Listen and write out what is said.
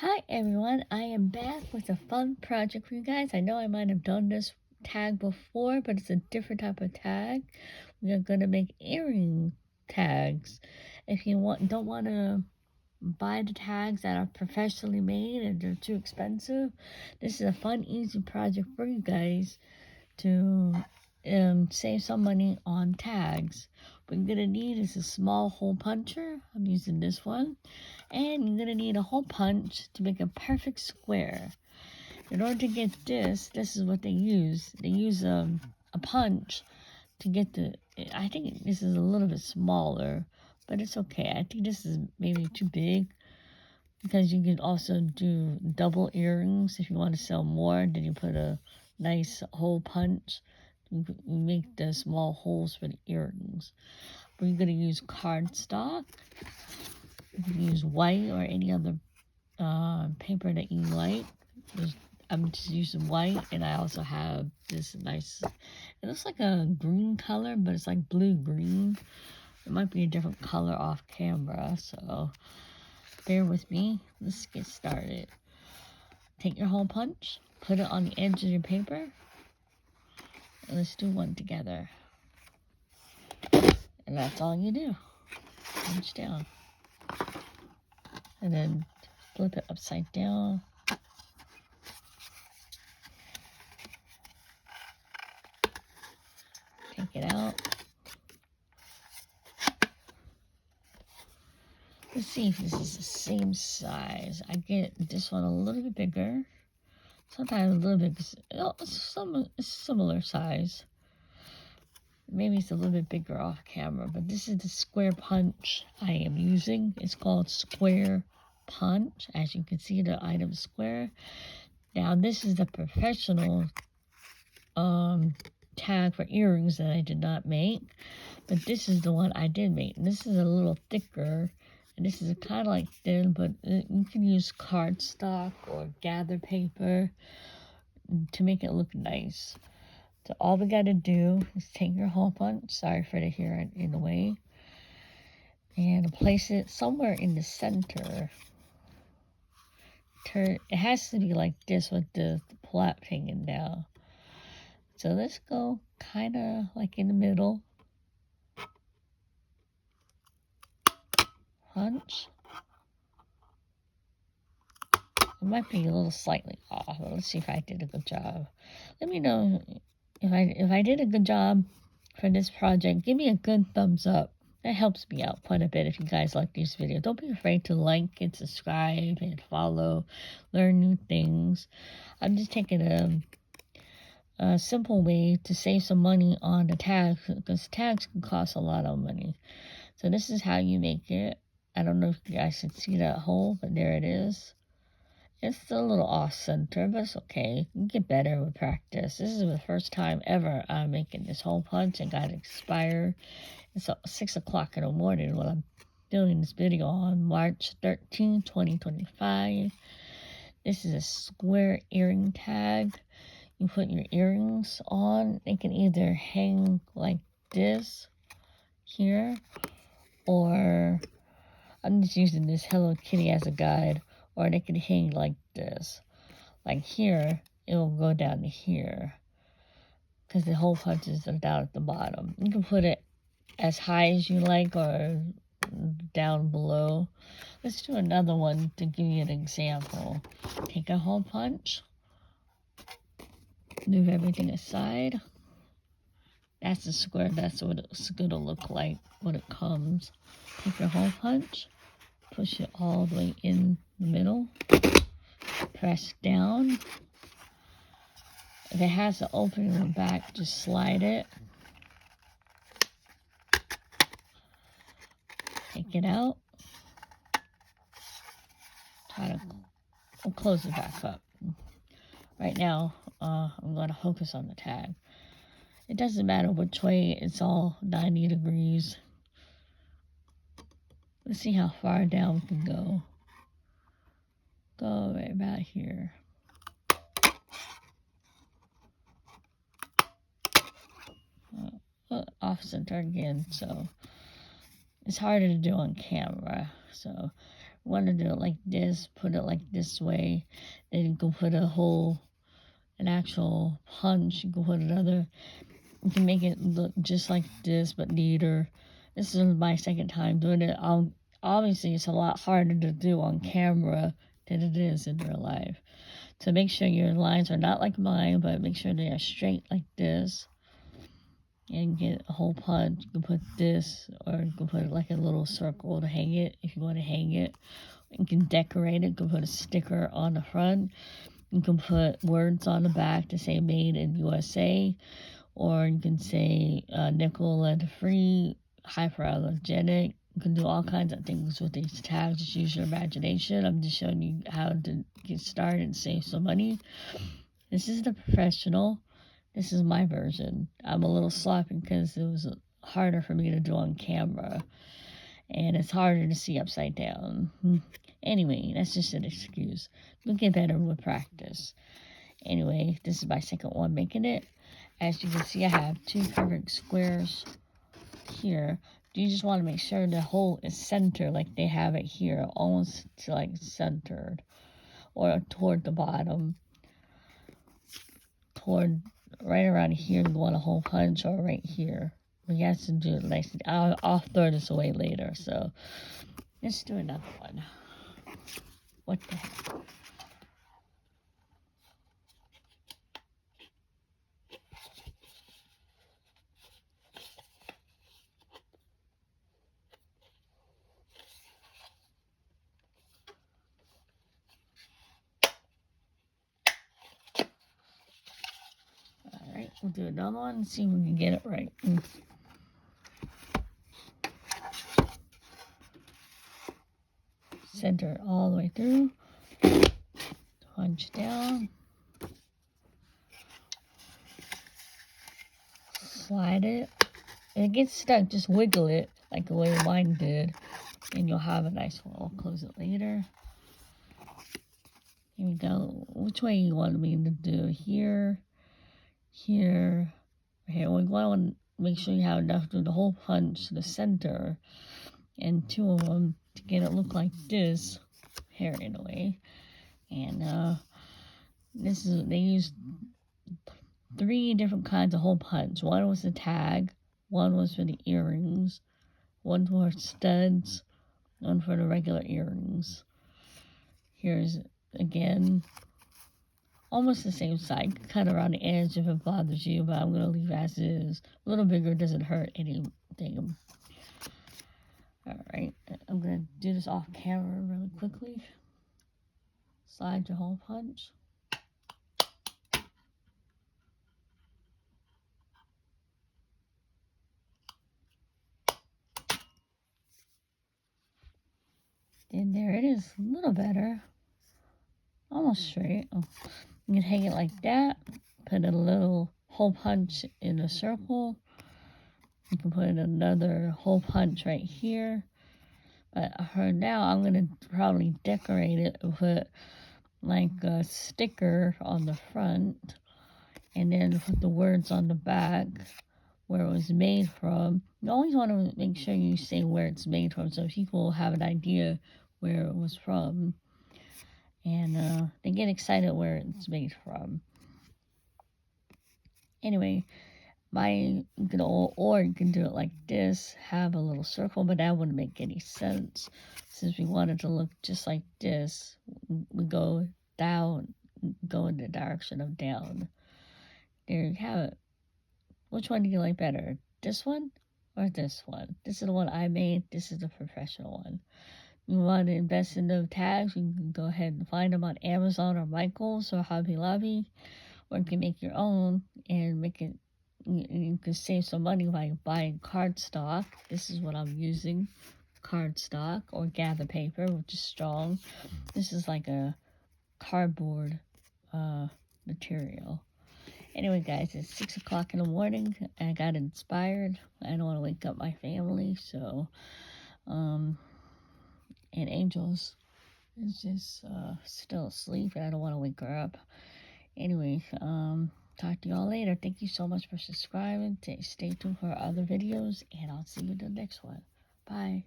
Hi everyone, I am back with a fun project for you guys. I know I might have done this tag before, but it's a different type of tag. We are going to make earring tags. If you don't want to buy the tags that are professionally made and they're too expensive, this is a fun, easy project for you guys to save some money on tags. What you're gonna need is a small hole puncher. I'm using this one. And you're gonna need a hole punch to make a perfect square. In order to get this is what they use. They use a punch to get I think this is a little bit smaller, but it's okay. I think this is maybe too big because you can also do double earrings if you want to sell more. Then you put a nice hole punch. You make the small holes for the earrings. We're going to use cardstock. You can use white or any other paper that you like. I'm just using white, and I also have this nice, it looks like a green color, but it's like blue-green. It might be a different color off camera, so bear with me. Let's get started. Take your hole punch, put it on the edge of your paper, and let's do one together. And that's all you do. Punch down. And then flip it upside down. Take it out. Let's see if this is the same size. I get this one a little bit bigger. Sometimes a little bit, similar size. Maybe it's a little bit bigger off camera, but this is the square punch I am using. It's called Square Punch. As you can see, the item is square. Now, this is the professional tag for earrings that I did not make, but this is the one I did make. And this is a little thicker, and this is kind of like thin, but you can use cardstock or gather paper to make it look nice. So all we got to do is take your hole punch, sorry for the hair in the way, and place it somewhere in the center. It has to be like this with the flap hanging down. So let's go kind of like in the middle. Punch. It might be a little slightly off, but let's see if I did a good job. Let me know if I did a good job for this project. Give me a good thumbs up. That helps me out quite a bit if you guys like these videos. Don't be afraid to like and subscribe and follow, learn new things. I'm just taking a simple way to save some money on the tags, because tags can cost a lot of money. So this is how you make it. I don't know if you guys can see that hole, but there it is. It's still a little off-center, but it's okay. You get better with practice. This is the first time ever I'm making this hole punch and got it expired. It's 6 o'clock in the morning while I'm doing this video on March 13, 2025. This is a square earring tag. You put your earrings on. They can either hang like this here, or I'm just using this Hello Kitty as a guide, or they can hang like this. Like here, it will go down to here, because the hole punches are down at the bottom. You can put it as high as you like or down below. Let's do another one to give you an example. Take a hole punch, move everything aside. That's the square. That's what it's gonna look like when it comes. Take your hole punch, push it all the way in the middle, press down. If it has an opening in the back, just slide it. Take it out. I'll close it back up. Right now, I'm going to focus on the tag. It doesn't matter which way, it's all 90 degrees. Let's see how far down we can go. Go right about here. Off center again, so it's harder to do on camera. So want to do it like this, put it like this way. Then you can put an actual punch. You can put another. You can make it look just like this, but neater. This is my second time doing it. Obviously, it's a lot harder to do on camera than it is in real life. So make sure your lines are not like mine, but make sure they are straight like this. And get a hole punch. You can put this, or you can put like a little circle to hang it if you want to hang it. You can decorate it. You can put a sticker on the front. You can put words on the back to say made in USA, or you can say nickel lead free, hyperallergenic. You can do all kinds of things with these tags. Just use your imagination. I'm just showing you how to get started and save some money. This is the professional. This is my version. I'm a little sloppy because it was harder for me to do on camera. And it's harder to see upside down. Anyway, that's just an excuse. You'll get better with practice. Anyway, this is my second one making it. As you can see, I have two perfect squares here. You just want to make sure the hole is centered like they have it here, almost like centered, or toward the bottom, toward right around here. You want a hole punch, or right here. We have to do it like I'll throw this away later. So let's do another one. What the heck? Alright, we'll do another one and see if we can get it right. Center it all the way through. Punch down. Slide it. If it gets stuck, just wiggle it like the way mine did. And you'll have a nice one. I'll close it later. Here we go. Which way you want me to do? Here, here, here. We want to make sure you have enough to do the hole punch to the center. And two of them to get it look like this. Here, in a way. And this is, they used 3 different kinds of hole punch. One was the tag. One was for the earrings. One for studs. One for the regular earrings. Here's again almost the same side, cut around the edge if it bothers you, but I'm going to leave as is. A little bigger doesn't hurt anything. Alright, I'm going to do this off camera really quickly. Slide your hole punch. And there it is, a little better. Almost straight. You can hang it like that. Put a little hole punch in a circle. You can put another hole punch right here. But for now, I'm going to probably decorate it with like a sticker on the front. And then put the words on the back where it was made from. You always want to make sure you say where it's made from so people have an idea where it was from. And they get excited where it's made from. Anyway, you can do it like this, have a little circle, but that wouldn't make any sense. Since we wanted to look just like this, we go down, go in the direction of down. There you have it. Which one do you like better? This one or this one? This is the one I made. This is the professional one. You want to invest in the tags, you can go ahead and find them on Amazon or Michaels or Hobby Lobby, or you can make your own and make it. You can save some money by buying cardstock. This is what I'm using, cardstock or gather paper, which is strong. This is like a cardboard material. Anyway, guys, it's 6 o'clock in the morning. I got inspired. I don't want to wake up my family, so and Angels is just still asleep, and I don't want to wake her up. Anyway, talk to y'all later. Thank you so much for subscribing. Stay tuned for other videos, and I'll see you in the next one. Bye.